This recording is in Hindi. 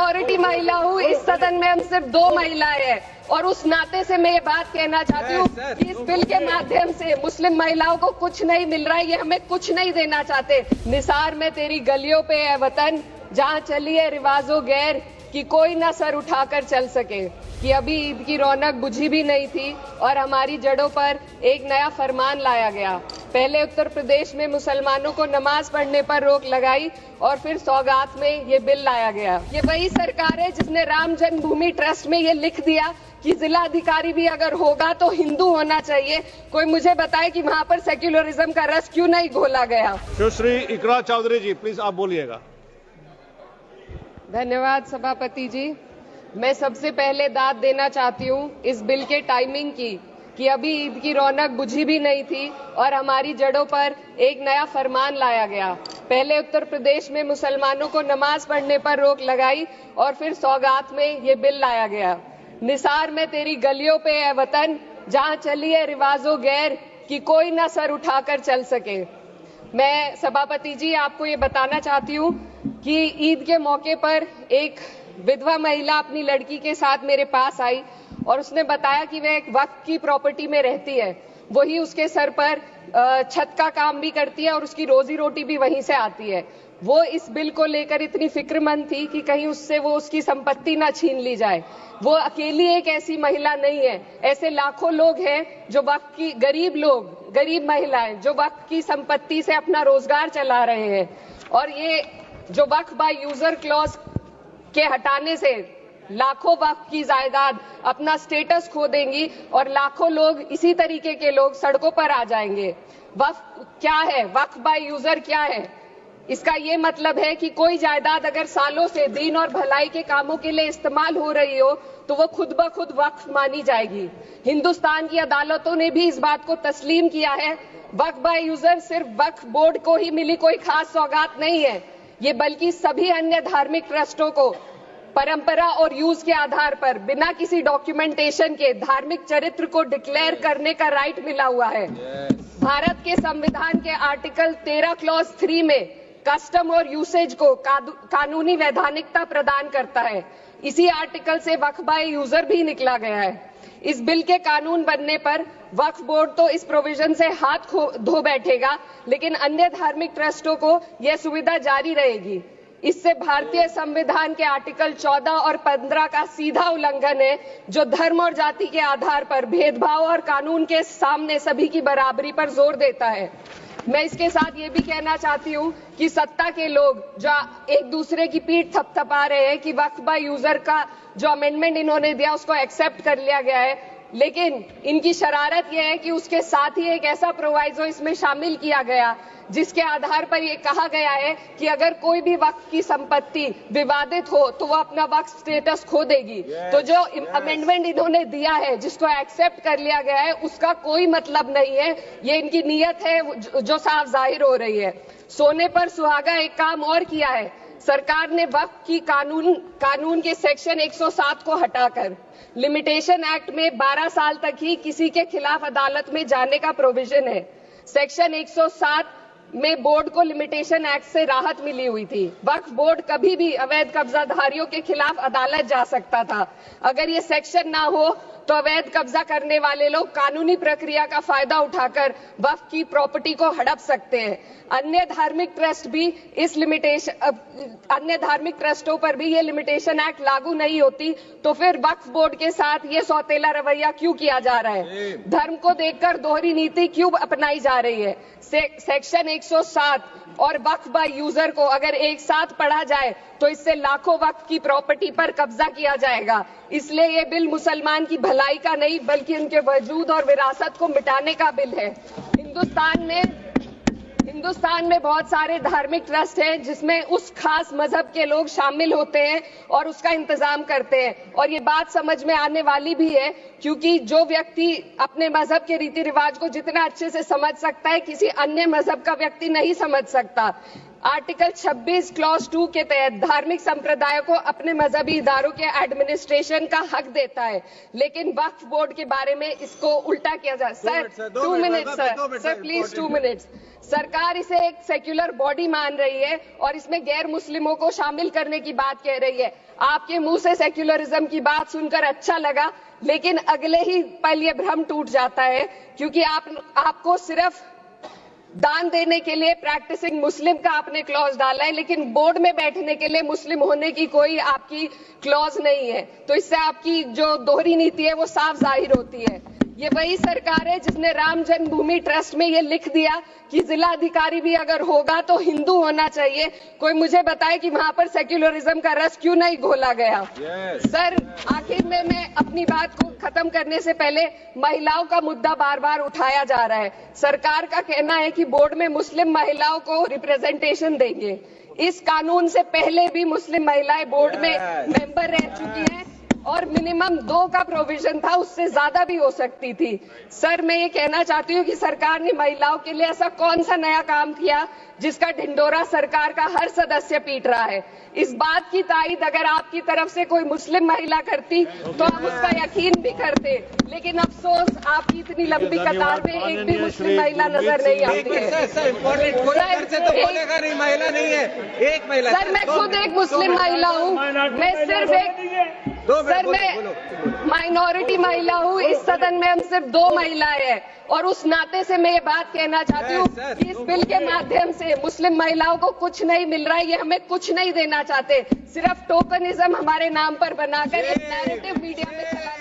मेजॉरिटी महिला हूँ, इस सदन में हम सिर्फ 2 महिलाएं हैं और उस नाते से मैं ये बात कहना चाहती हूँ कि इस बिल के माध्यम से मुस्लिम महिलाओं को कुछ नहीं मिल रहा है, ये हमें कुछ नहीं देना चाहते। निसार में तेरी गलियों पे है वतन, जहाँ चली है रिवाजो गैर कि कोई ना सर उठाकर चल सके, कि अभी ईद की रौनक बुझी भी नहीं थी और हमारी जड़ों पर एक नया फरमान लाया गया। पहले उत्तर प्रदेश में मुसलमानों को नमाज पढ़ने पर रोक लगाई और फिर सौगात में ये बिल लाया गया। ये वही सरकार है जिसने राम जन्मभूमि ट्रस्ट में ये लिख दिया कि जिला अधिकारी भी अगर होगा तो हिंदू होना चाहिए। कोई मुझे बताए कि वहाँ पर सेक्युलरिज्म का रस क्यों नहीं घोला गया। सुश्री इकरा चौधरी जी, प्लीज आप बोलिएगा। धन्यवाद सभापति जी। मैं सबसे पहले दाद देना चाहती हूँ इस बिल के टाइमिंग की, कि अभी ईद की रौनक बुझी भी नहीं थी और हमारी जड़ों पर एक नया फरमान लाया गया। पहले उत्तर प्रदेश में मुसलमानों को नमाज पढ़ने पर रोक लगाई और फिर सौगात में ये बिल लाया गया। निसार में तेरी गलियों पे है वतन, जहाँ चली है रिवाजो गैर कि कोई ना सर उठाकर चल सके। मैं सभापति जी आपको ये बताना चाहती हूँ कि ईद के मौके पर एक विधवा महिला अपनी लड़की के साथ मेरे पास आई और उसने बताया कि वह एक वक्फ की प्रॉपर्टी में रहती है, वही उसके सर पर छत का काम भी करती है और उसकी रोजी रोटी भी वहीं से आती है। वो इस बिल को लेकर इतनी फिक्रमंद थी कि कहीं उससे वो उसकी संपत्ति ना छीन ली जाए। वो अकेली एक ऐसी महिला नहीं है, ऐसे लाखों लोग हैं जो वक्फ की गरीब महिलाएं जो वक्फ की संपत्ति से अपना रोजगार चला रहे हैं। और ये जो वक्फ बाय यूजर क्लॉज के हटाने से लाखों वक्फ की जायदाद अपना स्टेटस खो देंगी और लाखों लोग इसी तरीके के लोग सड़कों पर आ जाएंगे। वक्फ क्या है, वक्फ बाय यूजर क्या है? इसका ये मतलब है कि कोई जायदाद अगर सालों से दीन और भलाई के कामों के लिए इस्तेमाल हो रही हो तो वो खुद ब खुद वक्फ मानी जाएगी। हिंदुस्तान की अदालतों ने भी इस बात को तस्लीम किया है। वक्फ बाय यूजर सिर्फ वक्फ बोर्ड को ही मिली कोई खास सौगात नहीं है, ये बल्कि सभी अन्य धार्मिक ट्रस्टों को परंपरा और यूज के आधार पर बिना किसी डॉक्यूमेंटेशन के धार्मिक चरित्र को डिक्लेयर करने का राइट मिला हुआ है। भारत के संविधान के आर्टिकल 13 क्लॉज 3 में कस्टम और यूसेज को कानूनी वैधानिकता प्रदान करता है। इसी आर्टिकल से वक्फ बाय यूजर भी निकला गया है। इस बिल के कानून बनने पर वक्फ बोर्ड तो इस प्रोविजन से हाथ धो बैठेगा, लेकिन अन्य धार्मिक ट्रस्टों को यह सुविधा जारी रहेगी। इससे भारतीय संविधान के आर्टिकल 14 और 15 का सीधा उल्लंघन है, जो धर्म और जाति के आधार पर भेदभाव और कानून के सामने सभी की बराबरी पर जोर देता है। मैं इसके साथ ये भी कहना चाहती हूँ कि सत्ता के लोग जो एक दूसरे की पीठ थपथपा रहे हैं कि वक्फ बाय यूजर का जो अमेंडमेंट इन्होंने दिया उसको एक्सेप्ट कर लिया गया है, लेकिन इनकी शरारत यह है कि उसके साथ ही एक ऐसा प्रोवाइजो इसमें शामिल किया गया जिसके आधार पर यह कहा गया है कि अगर कोई भी वक्फ की संपत्ति विवादित हो तो वो अपना वक्फ स्टेटस खो देगी। तो जो अमेंडमेंट इन्होंने दिया है, जिसको एक्सेप्ट कर लिया गया है, उसका कोई मतलब नहीं है। ये इनकी नीयत है जो साफ जाहिर हो रही है। सोने पर सुहागा एक काम और किया है। सरकार ने वक्फ की कानून के सेक्शन 107 को हटाकर लिमिटेशन एक्ट में 12 साल तक ही किसी के खिलाफ अदालत में जाने का प्रोविजन है। सेक्शन 107 में बोर्ड को लिमिटेशन एक्ट से राहत मिली हुई थी। वक्फ बोर्ड कभी भी अवैध कब्जाधारियों के खिलाफ अदालत जा सकता था। अगर ये सेक्शन ना हो तो अवैध कब्जा करने वाले लोग कानूनी प्रक्रिया का फायदा उठाकर वक्फ की प्रॉपर्टी को हड़प सकते हैं। अन्य धार्मिक ट्रस्टों पर भी ये लिमिटेशन एक्ट लागू नहीं होती, तो फिर वक्फ बोर्ड के साथ ये सौतेला रवैया क्यों किया जा रहा है? धर्म को देखकर दोहरी नीति क्यों अपनाई जा रही है? सेक्शन 107 और वक्फ बाय यूजर को अगर एक साथ पढ़ा जाए तो इससे लाखों वक्फ की प्रॉपर्टी पर कब्जा किया जाएगा। इसलिए ये बिल मुसलमान की भलाई का नहीं बल्कि उनके वजूद और विरासत को मिटाने का बिल है। हिंदुस्तान में बहुत सारे धार्मिक ट्रस्ट हैं जिसमें उस खास मजहब के लोग शामिल होते हैं और उसका इंतजाम करते हैं। और ये बात समझ में आने वाली भी है, क्योंकि जो व्यक्ति अपने मजहब के रीति रिवाज को जितना अच्छे से समझ सकता है, किसी अन्य मजहब का व्यक्ति नहीं समझ सकता। आर्टिकल 26 क्लॉज 2 के तहत धार्मिक संप्रदायों को अपने मजहबी इदारों के एडमिनिस्ट्रेशन का हक देता है, लेकिन वक्फ बोर्ड के बारे में इसको उल्टा किया जा। Sir 2 minute sir please 2 minutes. सरकार इसे एक सेक्युलर बॉडी मान रही है और इसमें गैर मुस्लिमों को शामिल करने की बात कह रही है। आपके मुंह से सेक्युलरिज्म की बात सुनकर अच्छा लगा, लेकिन अगले ही पल ये भ्रम टूट जाता है, क्योंकि आपको सिर्फ दान देने के लिए प्रैक्टिसिंग मुस्लिम का आपने क्लॉज डाला है, लेकिन बोर्ड में बैठने के लिए मुस्लिम होने की कोई आपकी क्लॉज नहीं है। तो इससे आपकी जो दोहरी नीति है वो साफ जाहिर होती है। ये वही सरकार है जिसने राम जन्मभूमि ट्रस्ट में ये लिख दिया कि जिला अधिकारी भी अगर होगा तो हिंदू होना चाहिए। कोई मुझे बताए कि वहां पर सेक्युलरिज्म का रस क्यों नहीं घोला गया। सर आखिर में मैं अपनी बात को खत्म करने से पहले महिलाओं का मुद्दा बार बार उठाया जा रहा है। सरकार का कहना है कि बोर्ड में मुस्लिम महिलाओं को रिप्रेजेंटेशन देंगे। इस कानून से पहले भी मुस्लिम महिलाएं बोर्ड में मेंबर रह चुकी हैं और मिनिमम 2 का प्रोविजन था, उससे ज्यादा भी हो सकती थी। सर मैं ये कहना चाहती हूँ कि सरकार ने महिलाओं के लिए ऐसा कौन सा नया काम किया जिसका ढिंडोरा सरकार का हर सदस्य पीट रहा है। इस बात की तायीद अगर आपकी तरफ से कोई मुस्लिम महिला करती तो हम उसका यकीन भी करते, लेकिन अफसोस आपकी इतनी लंबी कतार में एक भी मुस्लिम महिला नजर नहीं आती है। सर मैं खुद एक मुस्लिम महिला हूँ, मैं सिर्फ एक मैं माइनॉरिटी महिला हूँ। इस सदन में हम सिर्फ 2 महिलाएं हैं और उस नाते से मैं ये बात कहना चाहती हूँ कि इस बिल के माध्यम से मुस्लिम महिलाओं को कुछ नहीं मिल रहा है। ये हमें कुछ नहीं देना चाहते, सिर्फ टोकनिज्म हमारे नाम पर बनाकर एक नैरेटिव मीडिया में चलाया